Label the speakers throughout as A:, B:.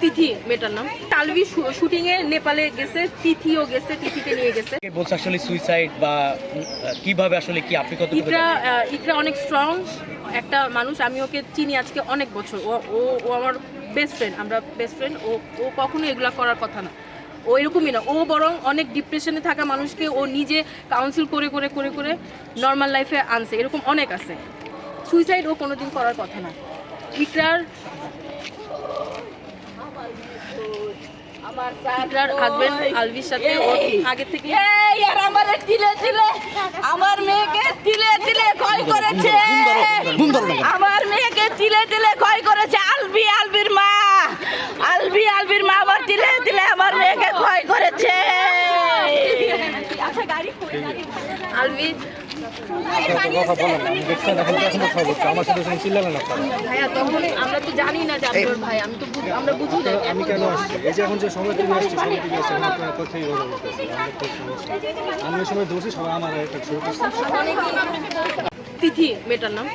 A: তিথি মেয়েটার নাম। তালভি শুটিং এ নেপালে গেছে, তিথিও গেছে, তিথিকে নিয়ে গেছে।
B: বলছে আসলে সুইসাইড বা কিভাবে আসলে কি আপনি কত
A: ইকরা অনেক স্ট্রং একটা মানুষ। আমি ওকে চিনি আজকে অনেক বছর। ও ও ও আমার বেস্ট ফ্রেন্ড, আমরা বেস্ট ফ্রেন্ড। ও কখনো এগুলা করার কথা না। ও এরকমই না, ও বরং অনেক ডিপ্রেশনে থাকা মানুষকে ও নিজে কাউন্সিল করে করে করে করে নর্মাল লাইফে আনছে। এরকম অনেক আছে। সুইসাইড ও কোনোদিন করার কথা না। ইকরার হাজবেন্ড আলভির সাথে ওর আগে থেকে
C: আমার মেয়েকে তিলে তিলে ক্ষয় করেছে, আমার মেয়েকে তিলে তিলে ক্ষয় করেছে। আলভির মা আবার তিলে তিলে আমার মেয়েকে ক্ষয় করেছে।
A: আলভি ভাইয়া, তখন আমরা তো জানি না যে আপনি ওর ভাই। আমরা বুঝি না।
D: আমি কেন আসছি? এই যে এখন যে সময় তুমি আসছি, সময় তুমি আসছি, আমি আপনার কথাই কথা বলতেছি। আমি ওই সময় দৌড়ছি, সবাই আমার একটা শুরু করছি।
A: তিথি মেয়েটার নাম।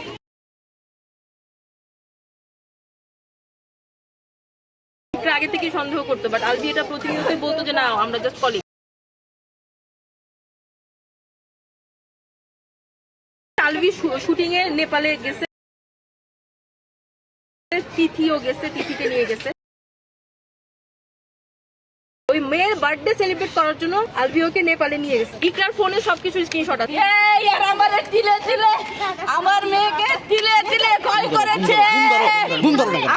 A: আগে থেকে সন্দেহ করতো, বাট আলভি এটা প্রতিনিয়তই বলতো যে না, আমরা জাস্ট কলিগ। আলভি শুটিং এ নেপালে গেছে, তিথিও গেছে, তিথিকে নিয়ে গেছে। ওই মেয়ের বার্থডে সেলিব্রেট করার জন্য আলভি ওকে নেপালে নিয়ে গেছে। ইকরার ফোনে সবকিছু স্ক্রিনশট আছে।
C: আমার মেয়েকে তিলে তিলে ক্ষয় করেছে,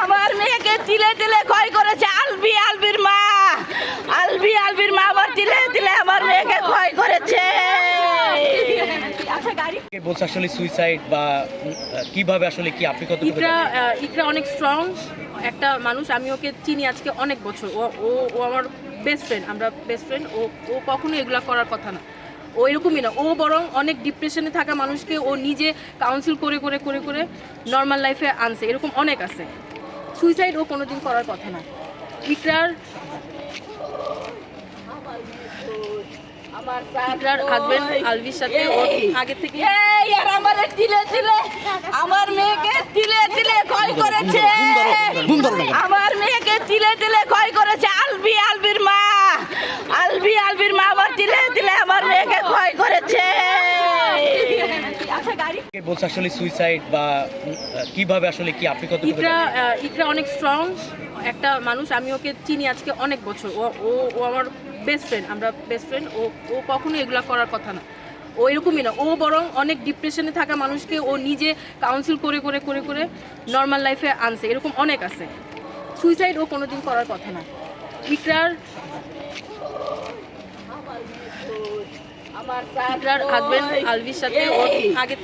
C: আমার মেয়েকে তিলে তিলে ক্ষয় করেছে। আলভির মা আবার তিলে তিলে আমার মেয়েকে ক্ষয় করেছে।
B: বলছে আসলে সুইসাইড বা কিভাবে আসলে কি আপনি কত
A: ইকরা অনেক স্ট্রং একটা মানুষ। আমি ওকে চিনি আজকে অনেক বছর। ও আমার বেস্ট ফ্রেন্ড, আমরা বেস্ট ফ্রেন্ড। ও কখনো এগুলা করার কথা না। ও এরকমই না, ও বরং অনেক ডিপ্রেশনে থাকা মানুষকে ও নিজে কাউন্সিল করে করে করে করে নর্মাল লাইফে আনছে। এরকম অনেক আছে। সুইসাইড ও কোনোদিন করার কথা না। ইকরার হাজবেন্ড আলভির সাথে ওর আগে থেকে
C: আমার মেয়েকে তিলে তিলে ক্ষয় করেছে, আমার মেয়েকে তিলে তিলে ক্ষয় করেছে। আলভির মা আবার তিলে তিলে আমার মেয়েকে ক্ষয় করেছে।
B: বলছে আসলে সুইসাইড বা কিভাবে আসলে কি আপনি কত
A: ইকরা অনেক স্ট্রং একটা মানুষ। আমি ওকে চিনি আজকে অনেক বছর। ও আমার বেস্ট ফ্রেন্ড, আমরা বেস্ট ফ্রেন্ড। ও কখনো এগুলা করার কথা না। ও এরকমই না, ও বরং অনেক ডিপ্রেশনে থাকা মানুষকে ও নিজে কাউন্সিল করে করে করে করে নর্মাল লাইফে আনছে। এরকম অনেক আছে। সুইসাইড ও কোনোদিন করার কথা না। ইকরার হাজবেন্ড আলভির সাথে ওর আগে থেকে